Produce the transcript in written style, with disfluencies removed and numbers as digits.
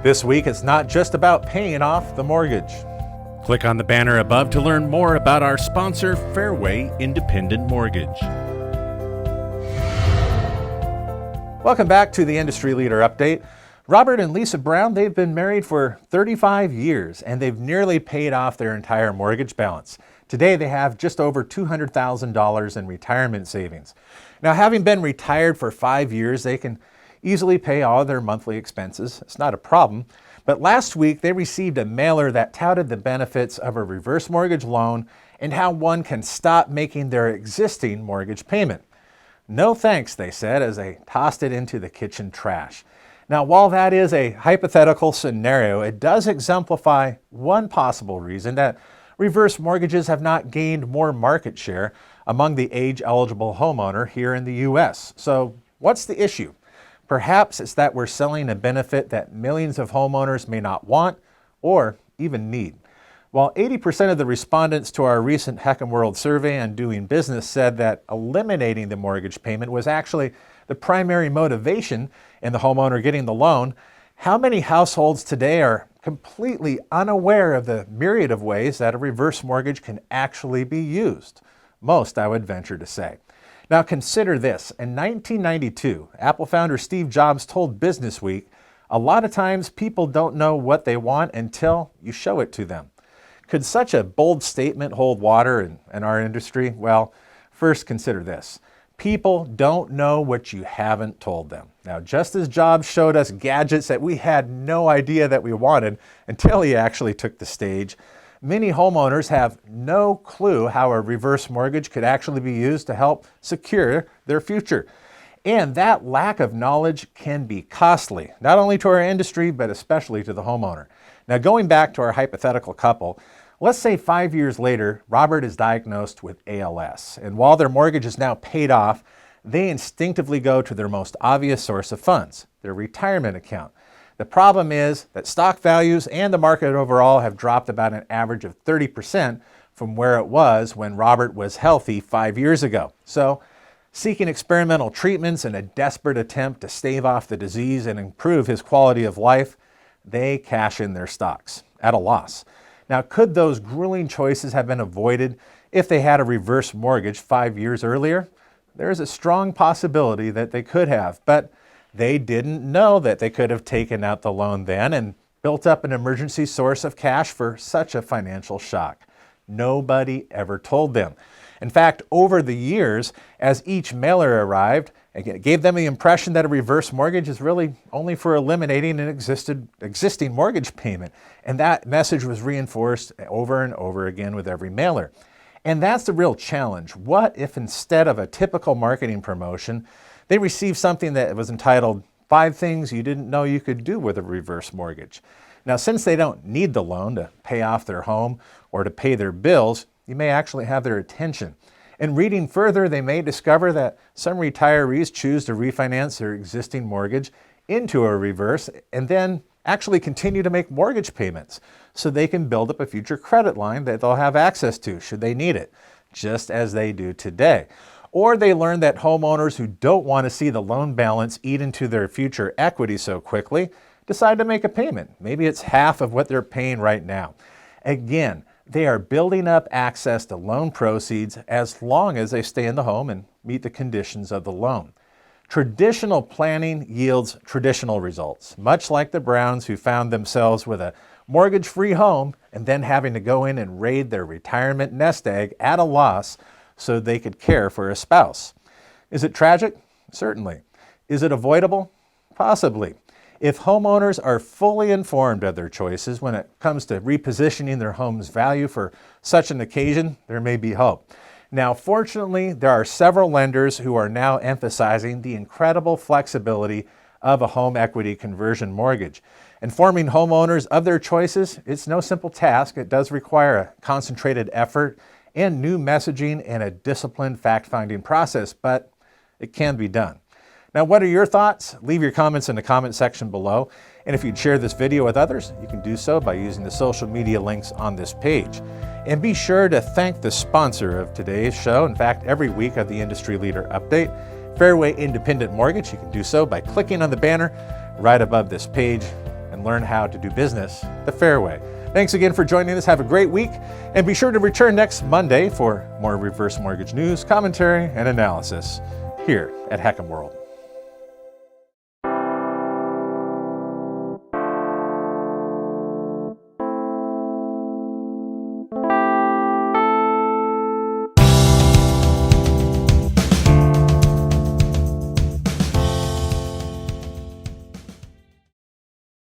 This week, it's not just about paying off the mortgage. Click on the banner above to learn more about our sponsor, Fairway Independent Mortgage. Welcome back to the Industry Leader Update. Robert and Lisa Brown, they've been married for 35 years and they've nearly paid off their entire mortgage balance. Today, they have just over $200,000 in retirement savings. Now, having been retired for 5 years, they can easily pay all their monthly expenses. It's not a problem. But last week, they received a mailer that touted the benefits of a reverse mortgage loan and how one can stop making their existing mortgage payment. No thanks, they said, as they tossed it into the kitchen trash. Now, while that is a hypothetical scenario, it does exemplify one possible reason that reverse mortgages have not gained more market share among the age-eligible homeowner here in the U.S. So what's the issue? Perhaps it's that we're selling a benefit that millions of homeowners may not want or even need. While 80% of the respondents to our recent HECM World survey on doing business said that eliminating the mortgage payment was actually the primary motivation in the homeowner getting the loan, how many households today are completely unaware of the myriad of ways that a reverse mortgage can actually be used? Most, I would venture to say. Now consider this. In 1992, Apple founder Steve Jobs told Businessweek, a lot of times people don't know what they want until you show it to them. Could such a bold statement hold water in our industry? Well, first consider this. People don't know what you haven't told them. Now, just as Jobs showed us gadgets that we had no idea that we wanted until he actually took the stage, many homeowners have no clue how a reverse mortgage could actually be used to help secure their future. And that lack of knowledge can be costly, not only to our industry, but especially to the homeowner. Now, going back to our hypothetical couple, let's say 5 years later, Robert is diagnosed with ALS. And while their mortgage is now paid off, they instinctively go to their most obvious source of funds, their retirement account. The problem is that stock values and the market overall have dropped about an average of 30% from where it was when Robert was healthy 5 years ago. So, seeking experimental treatments in a desperate attempt to stave off the disease and improve his quality of life, they cash in their stocks at a loss. Now, could those grueling choices have been avoided if they had a reverse mortgage 5 years earlier? There is a strong possibility that they could have, but they didn't know that they could have taken out the loan then and built up an emergency source of cash for such a financial shock. Nobody ever told them. In fact, over the years, as each mailer arrived, it gave them the impression that a reverse mortgage is really only for eliminating an existing mortgage payment. And that message was reinforced over and over again with every mailer. And that's the real challenge. What if instead of a typical marketing promotion, they received something that was entitled 5 Things You Didn't Know You Could Do with a Reverse Mortgage? Now, since they don't need the loan to pay off their home or to pay their bills, you may actually have their attention. In reading further, they may discover that some retirees choose to refinance their existing mortgage into a reverse and then actually continue to make mortgage payments so they can build up a future credit line that they'll have access to should they need it, just as they do today. Or they learn that homeowners who don't want to see the loan balance eat into their future equity so quickly decide to make a payment. Maybe it's half of what they're paying right now. Again, they are building up access to loan proceeds as long as they stay in the home and meet the conditions of the loan. Traditional planning yields traditional results, much like the Browns who found themselves with a mortgage-free home and then having to go in and raid their retirement nest egg at a loss so they could care for a spouse. Is it tragic? Certainly. Is it avoidable? Possibly. If homeowners are fully informed of their choices when it comes to repositioning their home's value for such an occasion, there may be hope. Now, fortunately, there are several lenders who are now emphasizing the incredible flexibility of a home equity conversion mortgage. Informing homeowners of their choices, it's no simple task. It does require a concentrated effort and new messaging and a disciplined fact-finding process, but it can be done. Now, what are your thoughts? Leave your comments in the comment section below. And if you'd share this video with others, you can do so by using the social media links on this page. And be sure to thank the sponsor of today's show. In fact, every week of the Industry Leader Update, Fairway Independent Mortgage. You can do so by clicking on the banner right above this page. And and learn how to do business the fair way. Thanks again for joining us. Have a great week, and be sure to return next Monday for more reverse mortgage news, commentary, and analysis here at HECM World.